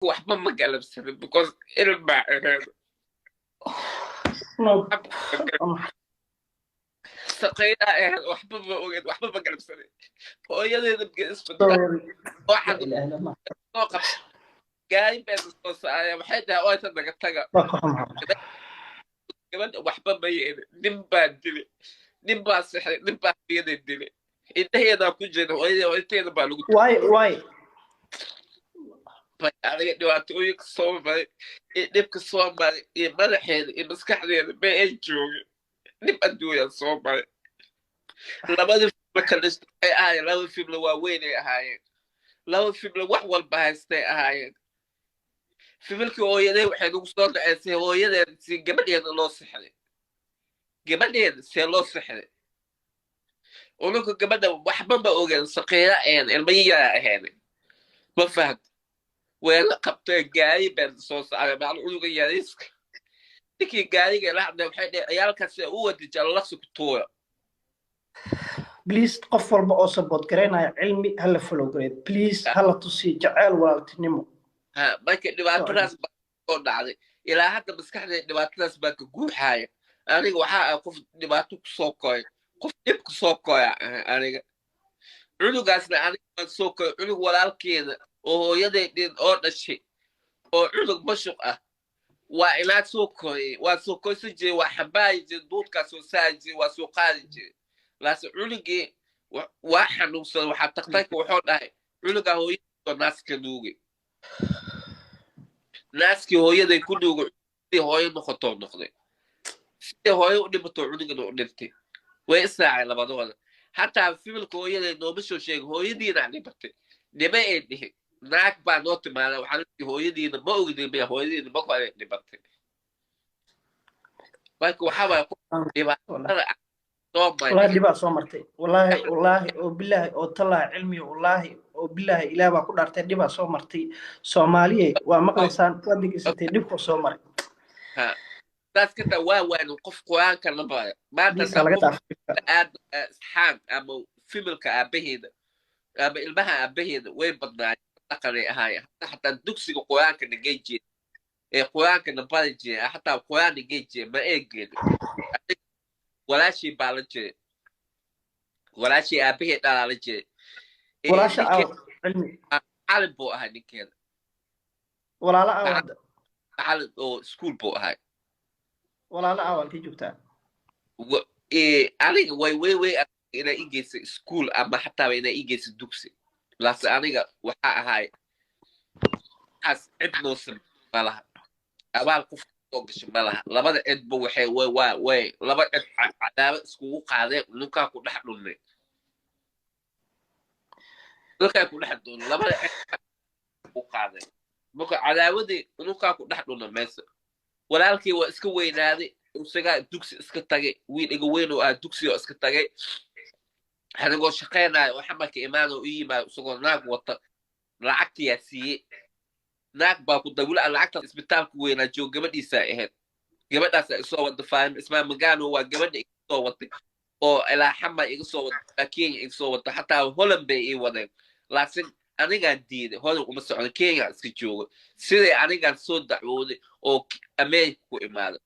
waxba ma galabsanin because ilin baa ahayd saqayda ahayd waxba ma ogeed waxba ma galabsanin hooyadeeda waxaad soo qabta gaari baa soo saaraya waxay tahay oo inta naga taga gabadha waxba ma yeelin nin baa dilay nin baa sixray nin baa hooyada dilay intaheedaa ku jira hooyada inteeda baa lagu waay adiga dhibaatooyinka soo maray iyo dhibka soo maray iyo madaxeeda iyo maskaxdeeda ma ay joogin dhib adduunya soo maray labada filma kalista waxay ahaayeen laba filmla waaweynay ahaayeen laba filmla wax walba haystay ahaayeen filmilkii hooyadee waxay nagu soo dhaceysay hooyadeeda si gabadheeda loo sixday gabadheeda see loo sixday ununka gabadha waxba ma ogeen saqiira een ilmayiyaa ahayn ma fahad weela qabtay gaari baan soo saaray macal unuga yariiska ninkii gaariga la hadlay waxay dhaheen ciyaalkaasi u wadi jallaqsi ku tuura please qof walba oo support gareynaya cilmi hala follow gareed please hala tusi jacayl walaaltinimo marka dhibaatadaas baa soo dhacday ilaa hadda maskaxdeeda dhibaatadaas baa ka guuxaaya aniga waxaa ah qof dhibaato ku soo koray qof dhib ku soo koya aniga cunugaasna aniga waan soo koray cunug walaalkeeda oo hooyadeedin oo dhashay oo cunug mashuq ah waa inaad soo koray waa soo koysan jiray waa xambaari jiray duudkaa soo saari jiray waa soo qaadi jiray laase cunugii waa xanuunsan waxaa taktarka wuxuu dhahay cunugaa hooyadoo naaska nuugay naaskii hooyaday ku nuugay sidii hooyo noqotoo noqday sidii hooyo u dhimatoo cunugana u dhintay way israacay labadooda hataa filmilka hooyaday nooma soo sheegay hooyadiina dhimatay nima ay dhihin naag baa noo timaada waxaa lii hooyadiina ma ogdimaya hooyadiina ma kale dhimatay marka waxaa dhibaatada والله دبا سو مرتي والله او بالله او طلع علمي والله او بالله اله با ku dhaartay diba soo martay Soomaaliye waa maqlaysaan wadigiisatay dibku soo maray taas ka waa qof quraanka la baa maanta aad saxan ama filmka abaheeda ama ilmaha abaheeda way badnaa dhaqanay ahaayeen hatta dugsiga quraanka nageeji ee quraanka nabaji hatta quraan nageeji ma eegeen walaashii baa la jiray walaashii aabaheed dhalaa la jiray walaasha calin buu ahaa ninkeeda walaala awad calin oo iskuul buu ahaa walaala awal ka joogtaa aniga way inay igeysa iskuul ama xataa inay igeysa dugsi laase aniga waxaa ahaay as cid noosan malaha abaal qof oo gashay malaha labada cidba waxay way laba cid cadaawad iskugu qaadeen ninkaa ku dhex dhulnay ninkaa ku dhex dhulnay labada cid u qaadeen marka cadaawadii ninkaa ku dhex dhulnay meesa walaalkii waa iska weynaaday isagaa dugsi iska tagay wiil iga weyn oo dugsi oo iska tagay anigoo shaqaynayo oo xamarka imaano u yimaado isagoo naag wata lacagtiyaa siiyey naag baa ku dawla lacagta isbitaalka weynaa joog gabadhiisa ahayd gabadhaas ay soo wada fahim ismaa magano waa gabadha iga soo waday oo ilaa xamar iga soo wada Kenya iga soo wada hataa Holland bay ii wadeen laakiin anigaa diiday Holland uma socdo Kenya iska joogo sidii anigaan soo dacwooday oo America ku imaaday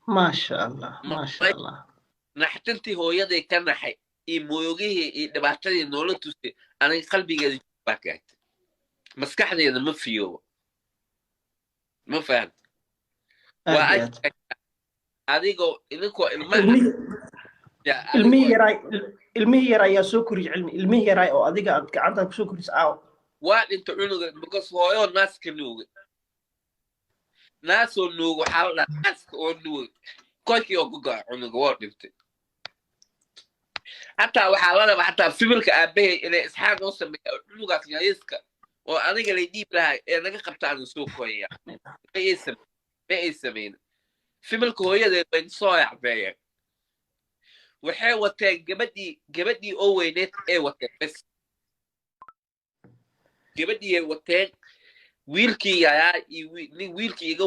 ما شاء الله ما شاء الله naxtintii hooyaday ka naxay iyo moogihii iyo dhibaatadii nolol tusay aniga qalbigeeda baa gaagtay maskaxdeeda ma fiyo ma fahant waa adigoo idinkoo ilmihi yaray yaa soo koriy cilmi ilmihi yaray oo adiga aad gacanta ku soo koris aaw waa dhinta cunuga because hooyo naaska nuuga naasoo nuuga waxaa la dhahaa naaska oo nuuga kolkii oo gogaa cunuga waa dhintay hataa waxaa la rabaa hataa filmilka aabahay inay isxaaq noo sameeya cunugaas yariiska oo aniga lay dhiib lahay ee naga qabtaan soo koyaya ma ay sameyn filmilka hooyadeed bay soo yacbeeyeen waxay wateen gabadhii oo weyneed ee wateen bes gabadhii ay wateen wiilkii yaraa iyo wiilkii iga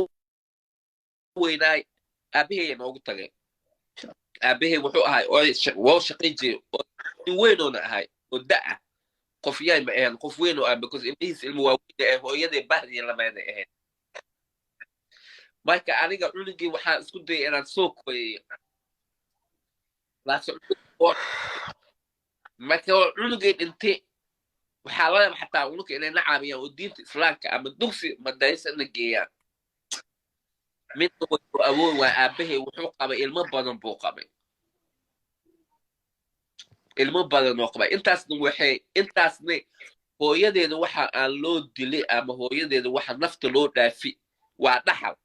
weynaay aabahay noogu tageen aabahay wuxuu ahay oo shaqayn jiray oo weyn oo ahay oo da'a qof yaay ma ahayn qof weyn oo because ilmihiis ilmo waaweyn hooyadii bahdi lamaada ahayn marka aniga cunugii waxaan isku dayay inaan soo koyeeyo laakiin marka cunugii dhintay waxaa laga yaabaa xataa unuka inay na caawiyaan oo diinta islaamka ama dugsi madarisa na geeyaan midna wuxuu awood waa aabbahay wuxuu qabay ilmo badan buu qabay ilmo badan oo qabay intaasna hooyadeeda waxa aan loo dilay ama hooyadeeda waxa nafta loo dhaafi waa dhaxal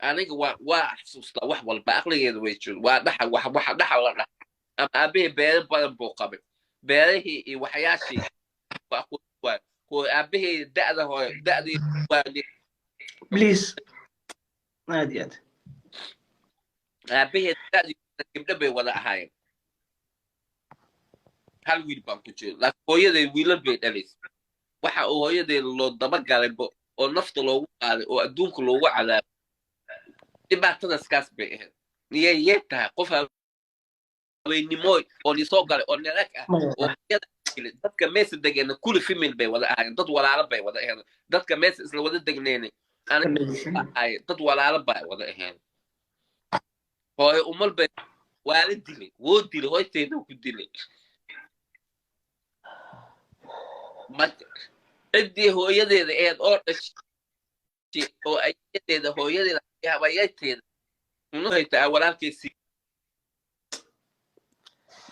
aniga waa xasuustaa wax walba aqligeeda way jiro waa dhaxal waxa dhaxal la dhaxal ama aabbahay beero badan buu qabay beerihii iyo waxyaashii هو أبيه دأدي بليز ناديات أبيه دأدي كبده بولا هاي هل ويل بانكوتشي لا هو يدي ويل بيت أليس waxa uu hooyadeeda loo daba galay oo nafta loogu qaaday oo adduunka loogu cadaabay dhibaatadaas kaas bay ahayd niyay tahay qof haweynimooy oo nisoo galay oo nelag ah oo dadka meesa degeena kulli female bay wada ahaayeen dad walaalo bay wada ahaayeen dadka meesa isla wada degneena dad walaalo bay wada ahaayeen hooyo umal bay waala dilay woo dilay hooyteeda ku dilay ciddii hooyadeeda eed oo dhashay oo ayadeeda hooyadeeda habayayteeda unu haytaa walaalkeysii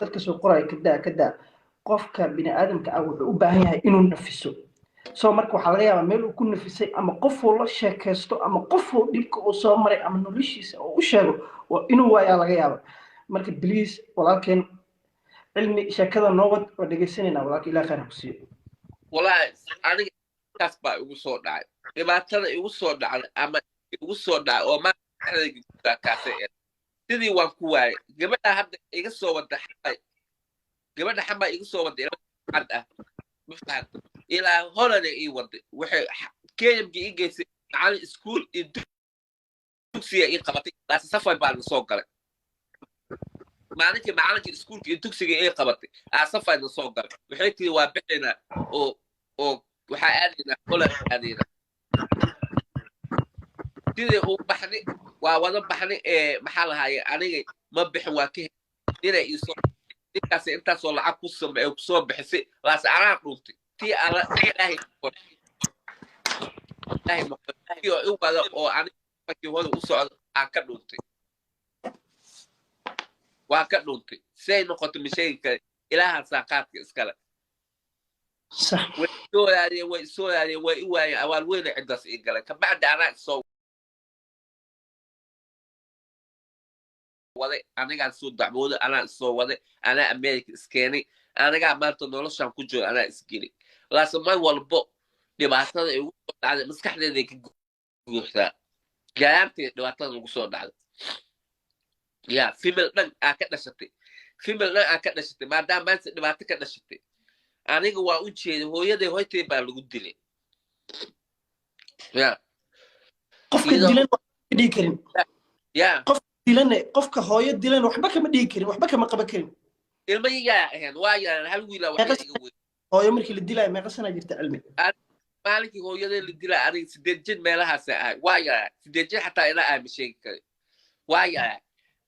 dadka soo qoray kada qofka bini aadamka ah wuxuu u baahan yahay inuu nafiso soo marka waxa laga yaabaa meel uu ku nafisay ama qof uu la sheekaysto ama qof uu dhibka uu soo maray ama noloshiisa uu u sheego waa inuu waayaa laga yaabaa marka please walaalkeen cilmi sheekada noowad oo dhageysanayna walaalka ilaa khayr ku siiyo والله أنا كاس با يوصل داعي لما تنا يوصل داعي أما يوصل داعي وما أنا كاسة تدي وانكواي قبل هذا يوصل وده حي قبل حما يوصل وده عدا مفتاح إلى هلا يوده وح كيم يجي على السكول يدوسي يقبضي لا سفر بعد الصقر معناك السكول يدوسي يقبضي سفر الصقر وحيتي وابحنا oo waxa aadina kula aadina sidii uu baxni waa wada baxni maxaa lahaye aniga ma bixin waa ka inay iso ninkaas intaas oo lacag ku sameeyo ku soo bixisay laas araan dhuntay tii ala ilaahay iyo uu wada oo aniga markii hore u socdo aan ka dhuntay waa ka dhuntay say noqoto mishayga ilaaha saaqaadka iskala صح ويسولاري ويواي أول وين عدس إيجلا كبعد أنا سو وذي أنا قاعد سود دعمود أنا سو وذي أنا أمريكا سكاني أنا قاعد مرت نورش عم كجو أنا إسكيني لازم ما والبو دبعتنا يقول على مسكح ذيك جوهتا جامتي دبعتنا نقصون على يا في ملنا أكيد نشتي في ملنا أكيد نشتي ما دام بس دبعتك نشتي aniga waa u jeeday hooyaday hoytay baa lagu dilay ya qofka dilan waxba dhigi karin ya qofka hooyo dilan waxba kama dhigi karin waxba kama qaban karin ilma yaa ahayn waa yaa hal wiil waxa iga weyn hooyo markii la dilay meeqa sana jirta cilmi maalinkii hooyaday la dilay aniga 8 jin meelahaas ahay waa yaa 8 jin xataa ila aan sheegi karin waa yaa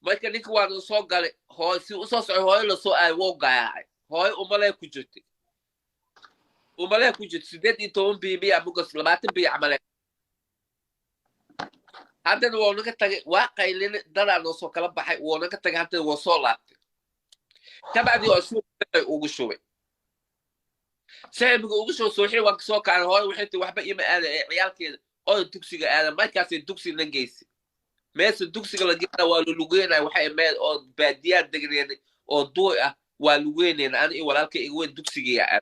marka ninka waa soo galay hooyo si u soo socay hooyo la soo ay woo gaayay hooyo umalay ku jirtay ومالها كوجت سداد يتوم بيبيع بقص لبعتين بيعمله هذا هو نقطة واقع اللي درى نصو كلام بحي ونقطة حتى وصلت تبع دي أسلوب وقشوي سعيد وقشوا صحيح وقصوا كان هاي وحتى واحد بقي ما قال عيال كده أو التوكسي قال ما كان التوكسي نجيس ماس التوكسي اللي جبنا واللوجينا وحي ما أو باديات دقيقة أو ضوء واللوجينا أنا ولا كي يقول التوكسي يعني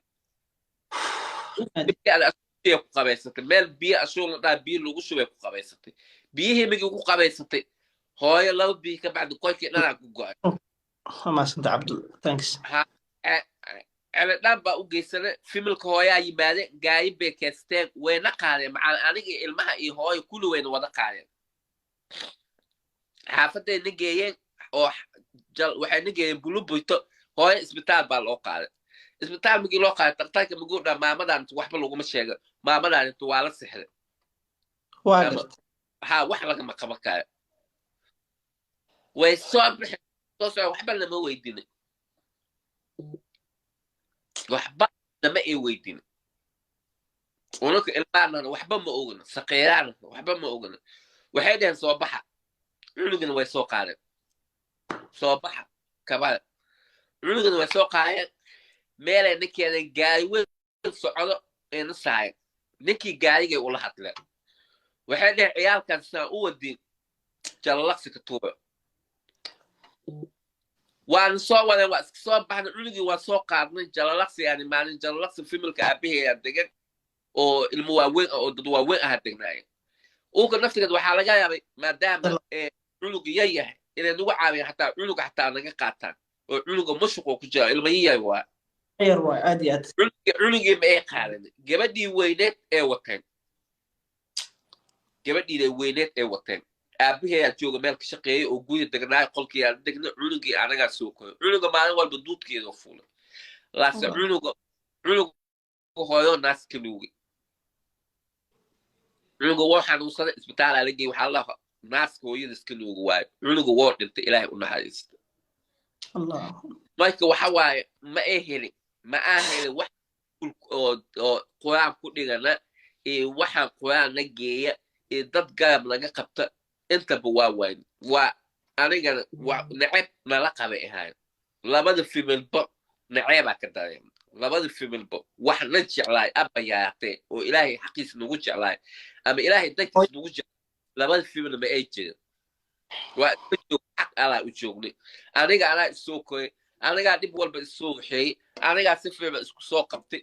biyo ku qabaysatay meel biyo asoo la biyo lagu shubay ku qabaysatay biyihii migi ku qabaysatay hooyo laba biyo ka bacdi qoykii dhanaa ku go'ay ma santa abdul thanks ala dhan baa u geysanay familka hooyaa yimaade gaayib bay keesteen wayna qaadeen macaan aniga ilmaha iyo hooyo kulli wayna wada qaadeen xaafaday nageeyeen oo waxay nageeyeen bulubuyto hooyo isbitaal baa loo qaaday isbitaal migi loo qaaday daktarka miguu dhaa maamadan waxba laguma sheega maamadan intu waa la sixday waxaa wax lagama qaban kaayo way soo bixi soo socda waxba lama weydiinin waxba lama ay weydiinin unaka ilmaanana waxba ma ogana saqiiraana waxba ma ogana waxay dhaheen soo baxa cunugana way soo qaadeen soo baxa kabada cunugana way soo qaadeen meelay ninkeedan gaari weyn socdo ayna saayeen ninkii gaarigay ula hadleen waxay dhaheen ciyaalkan saa u wadin jalalaqsi ka tuuba waan soo wadeen waa iska soo baxnay cunugii waa soo qaadnay jalalaqsi yani maalin jalalaqsi familka aabaheeyaa degan oo ilmo waaweyn oo dad waaweyn aha degnaayeen uka naftigeed waxaa laga yaabay maadaama cunuga yar yahay inay nagu caawiyaan xataa cunuga xataa naga qaataan oo cunuga mashruqoo ku jira ilmo yar waa cunugii ma ay qaadan gabadhii weyneed ee wateen gabadhiida weyneed ee wateen aabaheeyaa jooga meel ka shaqeeyay oo gurya degnaayo qolkii aan degna cunugii anagaa soo koyo cunuga maalin walba duudkeeda fuulay laase cunuga hooyo naas ka nuugay cunuga woo xanuunsaday isbitaalaa la geeyey waxaa la naaska hooyada iska nuuga waayo cunuga woo dhintay ilaahay u naxariista marka waxa waaye ma ay helin ma aan helin wax oo quraan ku dhigana iyo waxaan quraan la geeya iyo dad garab laga qabta intaba waa wayn waa anigana neceb nala qabay ahayn labada fimelba neceebaa ka dareema labada fimelba wax na jeclaay aba yaatee oo ilaahay xaqiis nagu jeclaay ama ilaahay dankiis nagu jeclaay labada fimel ma ay jirin waa xaq alaa u joognay aniga anaa isoo koyay anigaa dhib walba isoo waxeeyey anigaa si fiican isku soo qabtay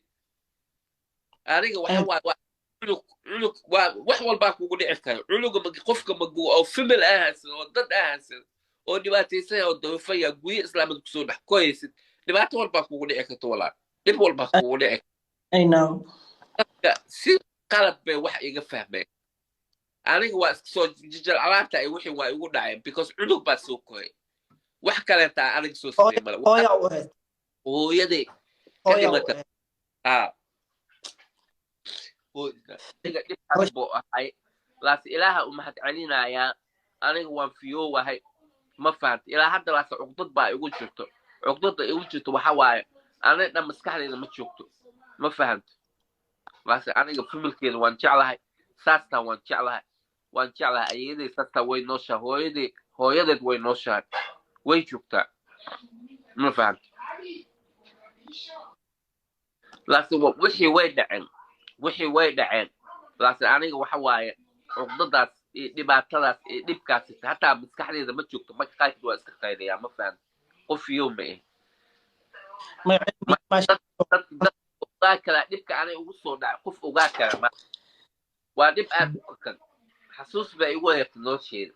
aniga waxa waa cunug waa wax walbaa kugu dhici kara cunuga qofka maguu oo fimel ahaasan oo dad ahaasan oo dhibaataysan oo dawafaya guye islaamada kusoo dhex koyaysid dhibaato walbaa kugu dhici karta walaa dhib walbaa kugu dhici si qalad bay wax iga fahmeen aniga waa iska soo jijal alaabta ay wixii waa igu dhaceen because cunug baa soo koyay wax kaleetaa aniga soo sameey male hooyaday ka dhimata dhibkaas buu ahay laase ilaaha u mahad celinayaa aniga waan fiyoowahay ma fahanta ilaa hadda laase cuqdad baa igu jirto cuqdada igu jirto waxa waaye aniga dhan maskaxdayda ma joogto ma fahanta laase aniga familkeeda waan jeclahay saastaan waan jeclahay ayaday saastaa way nooshahay hooyadeed way nooshahay way joogtaa ma fahanta laase wixii way dhaceen laase aniga waxa waaye cuqdadaas iyo dhibaatadaas iyo dhibkaas hataa maskaxdeeda ma joogto marka qaarkeed waa iska qaydayaa ma fahanta qof yow ma ogaa kala dhibka anay ugu soo dhacay qof ogaa kala waa dhib aad u kakan xasuus baa igu heerta nolosheeda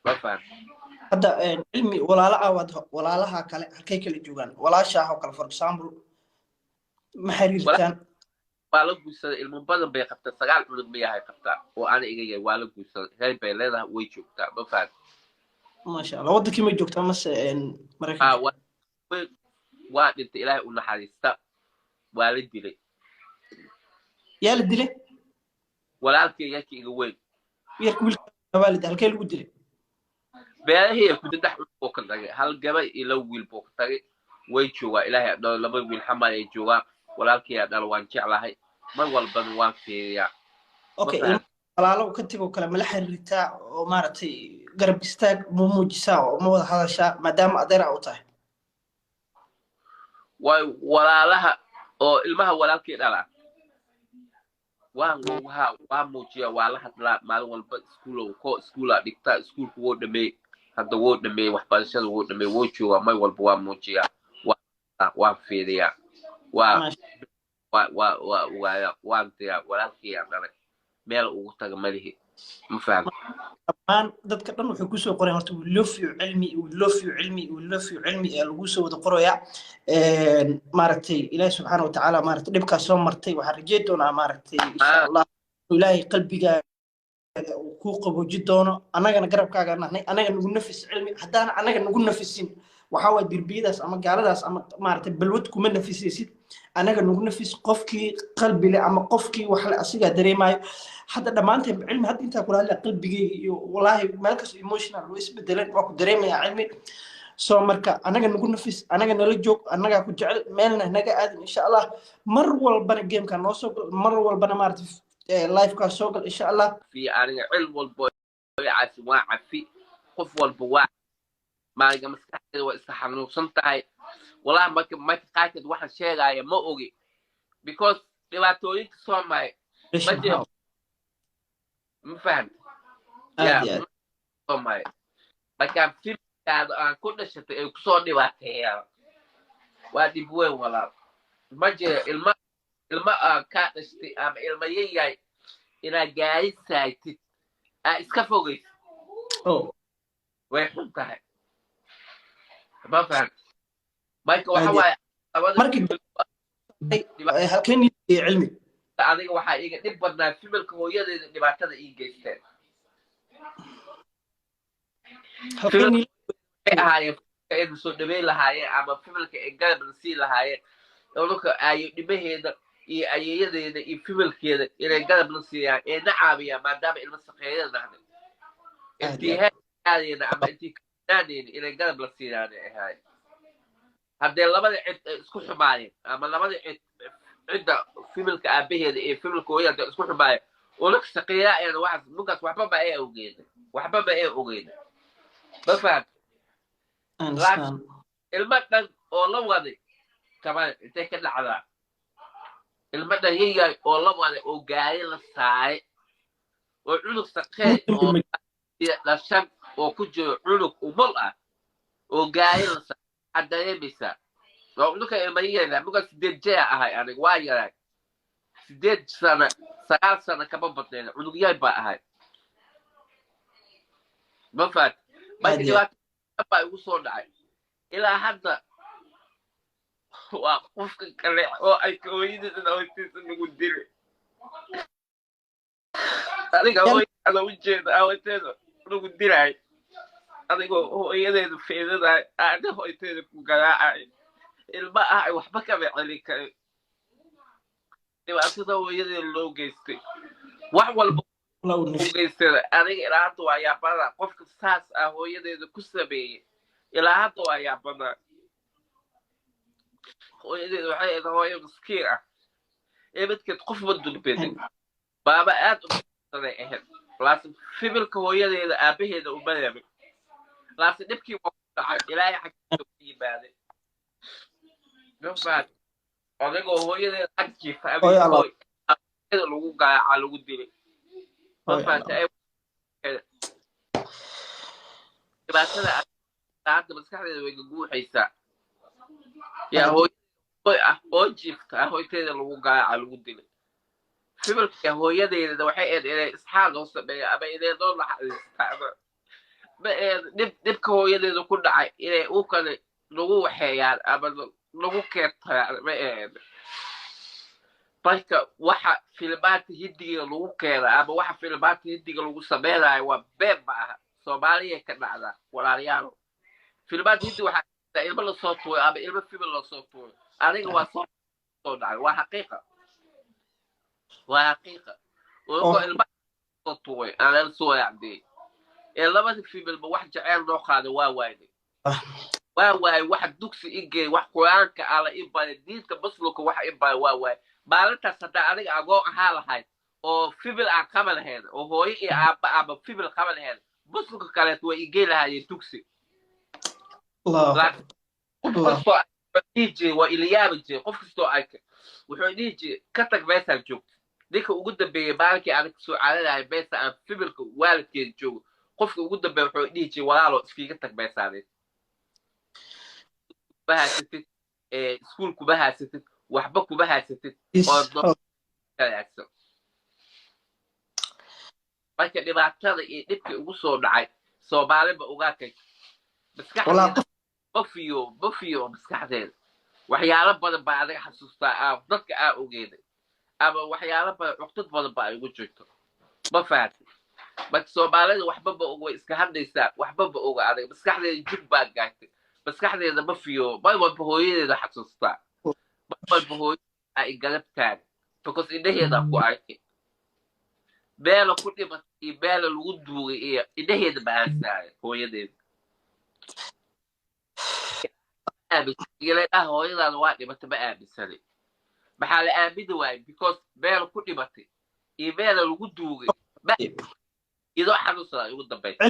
ma fahanta hadda cilmi walaalaha kale halkay kala joogaan walaashaah oo kale for example ma xiriirtaan waa la guursaday ilmo badan bay qabtaa 9 cunug miyahay qabtaa oo ana iga yahay waa la guursaday reer bay leedahay way joogtaa ma fahanta masha Allah wadankii ma joogtaa mase Mareykanka waa dhintay ilaahay u naxariista waa la dilay yaa la dilay walaalkii yaki iga weyn yarku wiilka waalid halkee lagu dilay beerahii ku dadx oo ka tagay hal gabay ila wiil boo ka tagay way joogaa ilaahay laba wiil xamal ay joogaa walaalkii dal waan jeclahay mar walba waan fiiriyaa okay walaalo ka tigo kala mala xiriirtaa oo maartay garab istaag muujisaa oo ma wada hadashaa maadaama adeer u tahay way walaalaha oo ilmaha walaalkii dhala waa muujiya waa la hadlaa maalin walba iskuula dhigtaa iskuulku woo dhameey hadda woo dhameey waxbarashada woo dhameey woo joogaa mar walba waa muujiyaa waa fiiriyaa waan tiyaa walaalkii dhalay meel ugu taga malihi ma fahanta dhammaan dadka dhan wuxuu kusoo qoray horta we love you cilmi ee lagu soo wada qoraya maaragtay ilaahay subxaanahu wa tacaala maaragtay dhibkaas soo martay waxaan rajeyn doonaa maaragtay insha Allah ilaahay qalbigaaga ku qabooji doono annagana garabkaaga nahnay annaga nagu nafis cilmi haddana annaga nagu nafisin waxa waa dirbiyadaas ama gaaladaas ama maaragtay balwad kuma nafisaysid anaga nagu nafis qofkii qalbi leh ama qofkii wax le asigaa dareemayo hadda dhammaanteen cilmi hadda intaa kula hadla qalbigeyga iyo walaahi meel kasta emotional way isbedeleen waa ku dareemayaa cilmi soo marka anaga nagu nafis anaga nala joog anagaa ku jecel meelna naga aadin insha allah mar walbana gameka noo soo gal mar walbana maaragtay lifekaa soo gal insha allah في أنا علم والبوعة وعفي قف والبوع ما جا مسكحة واستحمل وصنتهاي والله ما تقاتل واحد شيء جاي ما أوجي because لما تقولي تصور معي ما جي ما فهمت يا تصور معي ما كان في كان كل شيء يقصون لي وقتها وادي بوي ولا ما جي الماء كاتشتي أم المية إلى جاي سايتي إسكافوجي وين تاعي ما فهمت مايكو وحواي markii halkeen cilmi adiga waxa iga dib badnaa fimalka hooyadeeda dhibaatada ii geysteen halkeen ahaayeen soo dhaweyn lahaayeen ama fimalka ay garab la sii lahaayeen dhulka ay dhibaheeda iyo ayeeyadeeda iyo fimalkeeda inay garab la siiyaan ee nacaabiyaan maadaama ilma saqeeyada nahday intii ama intii kaadeen inay garab la siiyaan ahaay haddii labada cid isku xumaayeen ama labada cid cidda fimalka aabaheeda iyo fimalka hooyada isku xumaayeen oo la shaqeeyaan wax mugas waxba ma ay ogeeyeen ma fahad ilma dhan oo la waday kama intee ka dhacdaa ilma dhan yayay oo la waday oo gaari la saaray oo cunug saqeey oo la shan oo ku jiro cunug umul ah oo gaari la saaray عدايميسا لو لك المية بقى سديد جاء هاي أنا وايد سديد سنة 3 كمان بطلنا ونقيا بقى هاي ما فات ما تجي وقت بقى يوصل داعي إلى هذا وقفك كله أو أي كويس إنه يصير نقول دير أنا قوي أنا وجد أو تيجي نقول دير هاي adigoo hooyadeedu feedaday aada hooyteeda ku garaacay ilma ah waxba ka celin karin dhibaatada hooyadeeda loo geystay wax walba loo geystay adiga ilaa hadda waa yaabada qofka saas ah hooyadeeda ku sameeyey ilaa hadda waa yaabada hooyadeeda waxay ahayd hooyo miskiin ah ee midkeed qof ma dulbedin baaba aad u saday ahayd laakiin fibilka hooyadeeda aabaheeda u badaamay لكن نبكي وقت إلهي حكيته في بعده نفعل أنا هو يده حكي فأبي هو هذا لو قاعد على ودي نفعل أي بس أنا تعرف بس كده ويجوا حيسا يا هو جيفت هو كده لو قاعد على ودي في بالك هو يده ده وحيد إلى إسحاق وصبي أبي إلى دول حق dhibka hooyadeedu ku dhacay inay u kale lagu waxeeyaan ama lagu keentayaan ma ahayd marka waxa filmaanta hindiga lagu keena ama waxa filmaanta hindiga lagu sameynayo waa been ma aha soomaaliya ka dhacda walaalayaal filmaanta hindi waxaa ilmo lasoo tuuray ama ilmo fibil lasoo tuuray aniga waa soo dhacay waa xaqiiqa oo ilmo soo tuuray aan soo yacdiyey labada fibil wax jacayl noo qaaday waa waay wax dugsi igay wax quraanka ala ibay diinta basluka wax ibay waa waay maalintaas hadda adiga agoo ahaa lahayd oo fibil aan qaba lahayd oo hooyo iyo aaba fibil qaba lahayd basluka kale way igay lahaayeen dugsi Allah DJ waa iliyaabi qof kastoo ay wuxuu DJ ka tag meesha joogto dadka ugu dambeeyay baalkii aad soo caadadahay beesa aan fibilka waalidkeed joogo qofka ugu dambeeya wuxuu dhihi walaalo iskiga tag beesaadeen bahaasatid iskuul ku bahaasatid waxba ku bahaasatid oo kalaagsan marka dhibaatada iyo dhibka ugu soo dhacay Soomaaliba uga kay maskaxda bafiyo maskaxdeeda waxyaalo badan baa adiga xasuustaa dadka ogeeday ama waxyaalo badan waqti badan baa ugu jirto ma fahatid بس سوماليدا waxba ba oga iska hadlaysa waxba ba oga adag maskaxdeeda jib baa gaartay maskaxdeeda ma fiyo mar walba hooyadeeda xasuustaa mar walba hooyadeeda ay galab taagan because indhaheeda ku arkay beela ku dhimatay iyo beela lagu duugay iyo indhaheeda ma aansaayo hooyadeeda aaminsan hooyadaada waa dhimatay ma aaminsanay maxaa la aamini waayay because beela ku dhimatay iyo beela lagu duugay idoo xanuunsada ugu dambaysa